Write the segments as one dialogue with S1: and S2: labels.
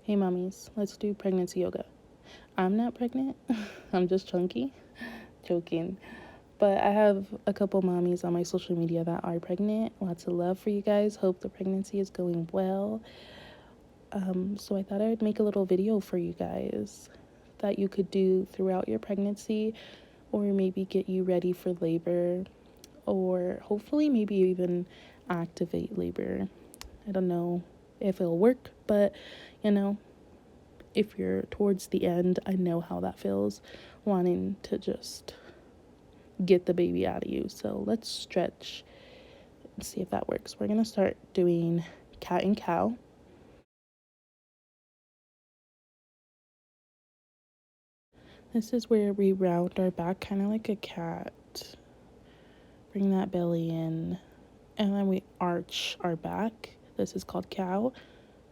S1: Hey mommies, let's do pregnancy yoga. I'm not pregnant. I'm just chunky. Joking. But I have a couple mommies on my social media that are pregnant. Lots of love for you guys. Hope the pregnancy is going well. So I thought I would make a little video for you guys that you could do throughout your pregnancy, or maybe get you ready for labor, or hopefully maybe even activate labor. I don't know if it'll work, but you know, if you're towards the end, I know how that feels, wanting to just get the baby out of you. So let's stretch and see if that works. We're going to start doing cat and cow. This is where we round our back kind of like a cat. Bring that belly in, and then we arch our back. This is called cow.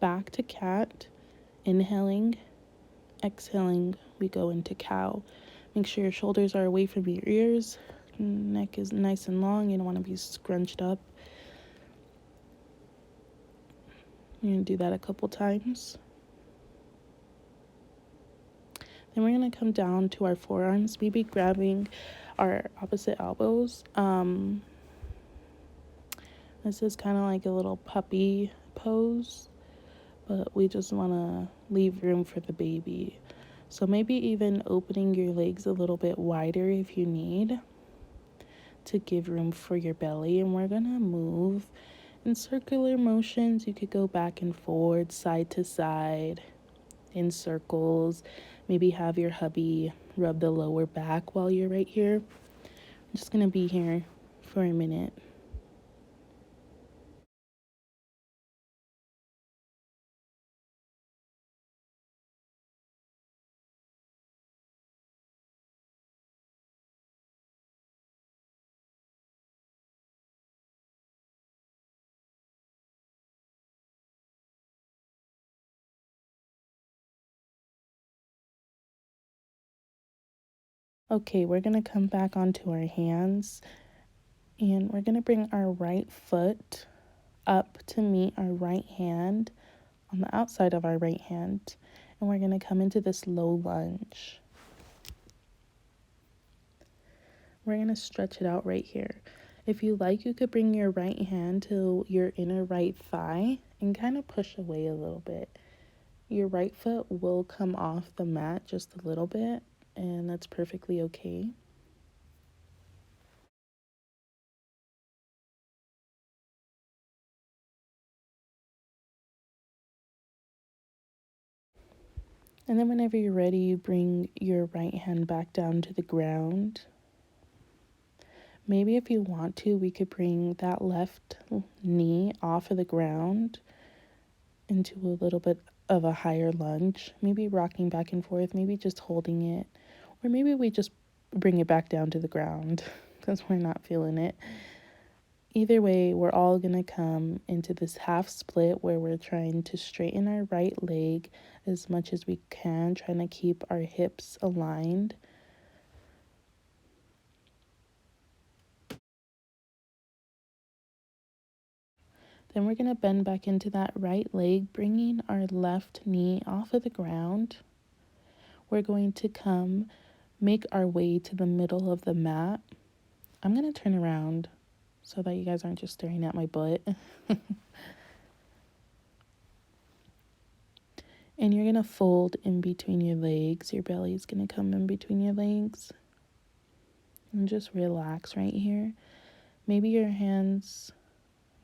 S1: Back to cat. Inhaling, exhaling, we go into cow. Make sure your shoulders are away from your ears. Neck is nice and long. You don't want to be scrunched up. You're going to do that a couple times. Then we're going to come down to our forearms, maybe grabbing our opposite elbows. This is kind of like a little puppy pose, but we just want to leave room for the baby. So maybe even opening your legs a little bit wider if you need, to give room for your belly. And we're going to move in circular motions. You could go back and forward, side to side, in circles. Maybe have your hubby rub the lower back while you're right here. I'm just going to be here for a minute. Okay, we're going to come back onto our hands, and we're going to bring our right foot up to meet our right hand on the outside of our right hand, and we're going to come into this low lunge. We're going to stretch it out right here. If you like, you could bring your right hand to your inner right thigh and kind of push away a little bit. Your right foot will come off the mat just a little bit, and that's perfectly okay. And then whenever you're ready, you bring your right hand back down to the ground. Maybe if you want to, we could bring that left knee off of the ground into a little bit of a higher lunge. Maybe rocking back and forth, maybe just holding it. Or maybe we just bring it back down to the ground because we're not feeling it. Either way, we're all going to come into this half split where we're trying to straighten our right leg as much as we can, trying to keep our hips aligned. Then we're going to bend back into that right leg, bringing our left knee off of the ground. We're going to make our way to the middle of the mat. I'm going to turn around so that you guys aren't just staring at my butt. And you're going to fold in between your legs. Your belly's going to come in between your legs. And just relax right here. Maybe your hands,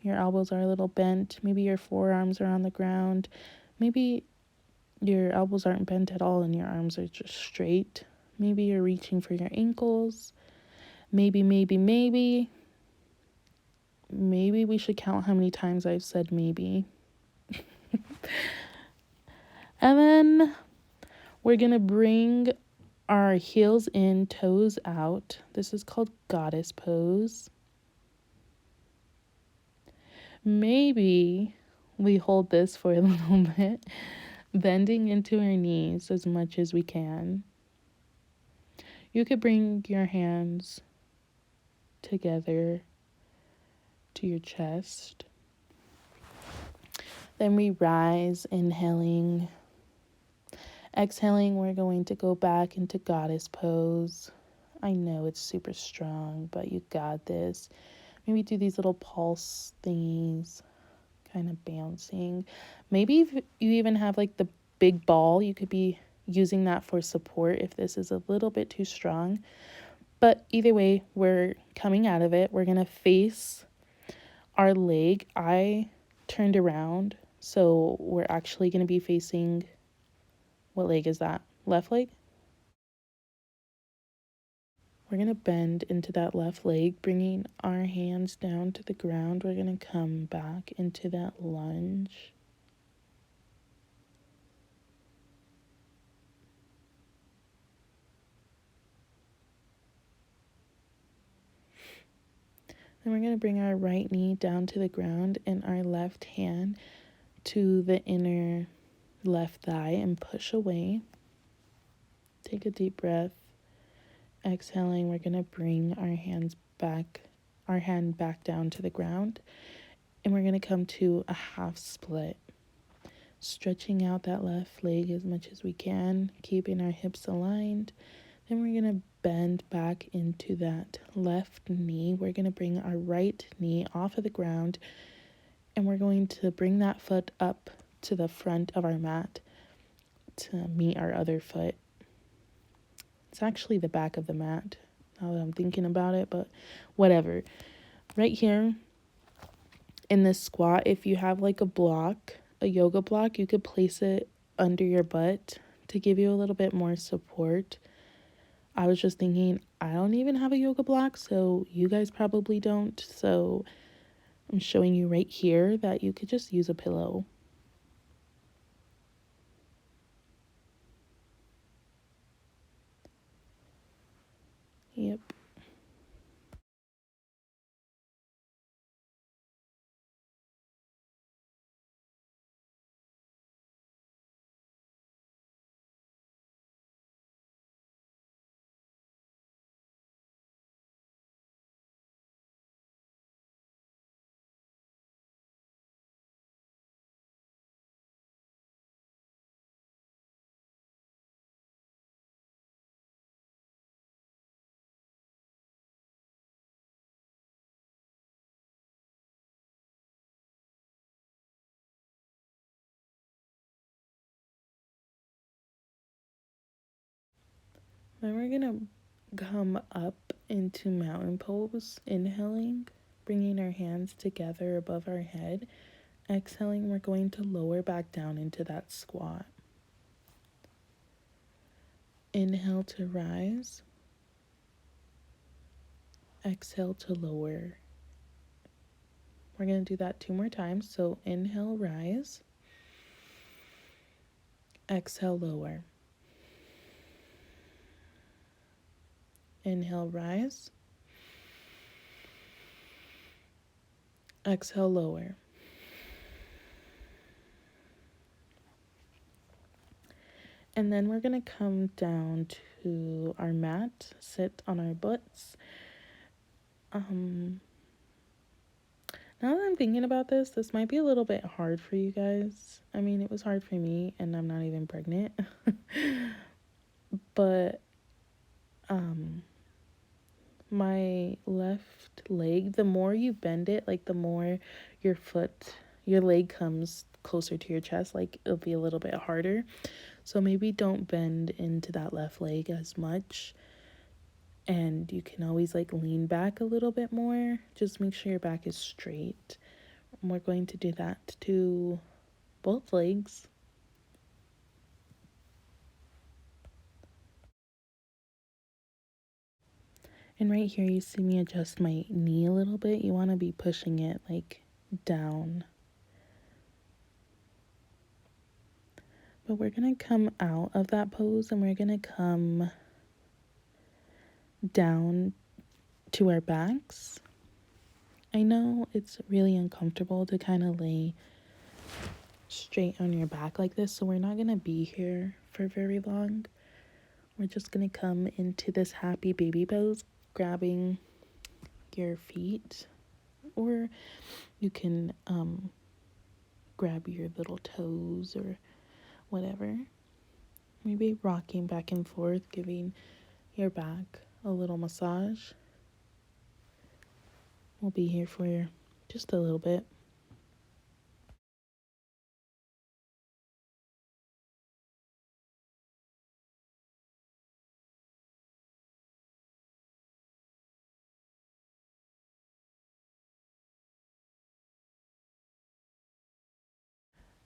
S1: your elbows are a little bent. Maybe your forearms are on the ground. Maybe your elbows aren't bent at all and your arms are just straight. Maybe you're reaching for your ankles. Maybe we should count how many times I've said maybe. And then we're going to bring our heels in, toes out. This is called goddess pose. Maybe we hold this for a little bit, bending into our knees as much as we can. You could bring your hands together to your chest. Then we rise, inhaling, Exhaling, we're going to go back into goddess pose. I know it's super strong, but you got this. Maybe do these little pulse thingies, kind of bouncing. Maybe if you even have like the big ball, you could be using that for support if this is a little bit too strong. But either way, we're coming out of it. We're going to face our leg. I turned around, so we're actually going to be facing, what leg is that? Left leg? We're going to bend into that left leg, bringing our hands down to the ground. We're going to come back into that lunge. Then we're going to bring our right knee down to the ground and our left hand to the inner left thigh and push away. Take a deep breath. Exhaling, we're going to bring our hand back down to the ground, and we're going to come to a half split. Stretching out that left leg as much as we can, keeping our hips aligned. Then we're going to bend back into that left knee. We're going to bring our right knee off of the ground, and we're going to bring that foot up to the front of our mat to meet our other foot. It's actually the back of the mat, now that I'm thinking about it, but whatever. Right here in this squat, if you have like a yoga block, you could place it under your butt to give you a little bit more support. I was just thinking, I don't even have a yoga block, so you guys probably don't. So I'm showing you right here that you could just use a pillow. Yep. Then we're gonna come up into mountain pose, inhaling, bringing our hands together above our head. Exhaling, we're going to lower back down into that squat. Inhale to rise. Exhale to lower. We're going to do that 2 more times. So inhale, rise. Exhale, lower. Inhale, rise. Exhale, lower. And then we're going to come down to our mat, sit on our butts. Now that I'm thinking about this might be a little bit hard for you guys. I mean, it was hard for me, and I'm not even pregnant. But my left leg, the more you bend it, like the more your leg comes closer to your chest, like it'll be a little bit harder. So maybe don't bend into that left leg as much. And you can always like lean back a little bit more. Just make sure your back is straight. And we're going to do that to both legs. And right here, you see me adjust my knee a little bit. You want to be pushing it like down. But we're going to come out of that pose and we're going to come down to our backs. I know it's really uncomfortable to kind of lay straight on your back like this, so we're not going to be here for very long. We're just going to come into this happy baby pose, grabbing your feet, or you can grab your little toes or whatever. maybe rocking back and forth, giving your back a little massage. We'll be here for just a little bit.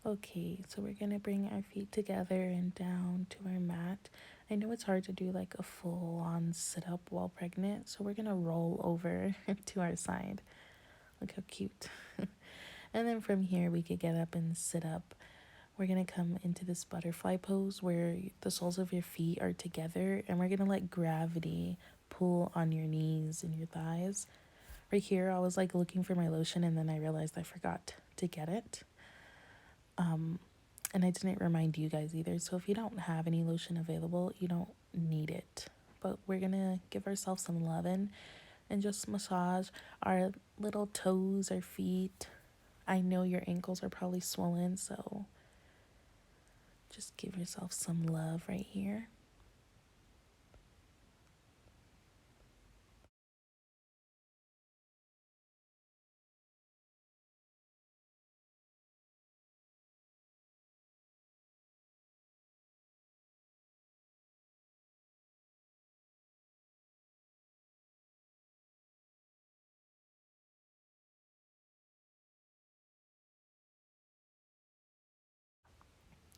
S1: Okay, so we're gonna bring our feet together and down to our mat. I know it's hard to do like a full on sit up while pregnant, so we're gonna roll over to our side. Look how cute. And then from here, we could get up and sit up. We're gonna come into this butterfly pose where the soles of your feet are together, and we're gonna let gravity pull on your knees and your thighs. Right here, I was like looking for my lotion, and then I realized I forgot to get it. And I didn't remind you guys either. So if you don't have any lotion available, you don't need it. But we're gonna give ourselves some loving and just massage our little toes, our feet. I know your ankles are probably swollen, so just give yourself some love right here.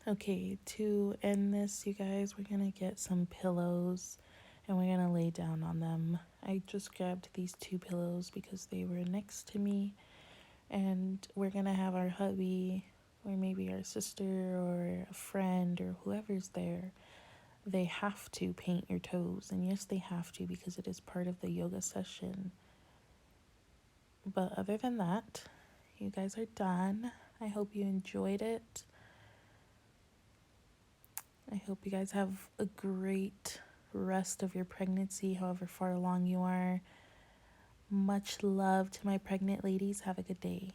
S1: Okay, to end this, you guys, we're gonna get some pillows and we're gonna lay down on them. I just grabbed these two pillows because they were next to me, and we're gonna have our hubby or maybe our sister or a friend or whoever's there. They have to paint your toes, and yes, they have to because it is part of the yoga session. But other than that, you guys are done. I hope you enjoyed it. I hope you guys have a great rest of your pregnancy, however far along you are. Much love to my pregnant ladies. Have a good day.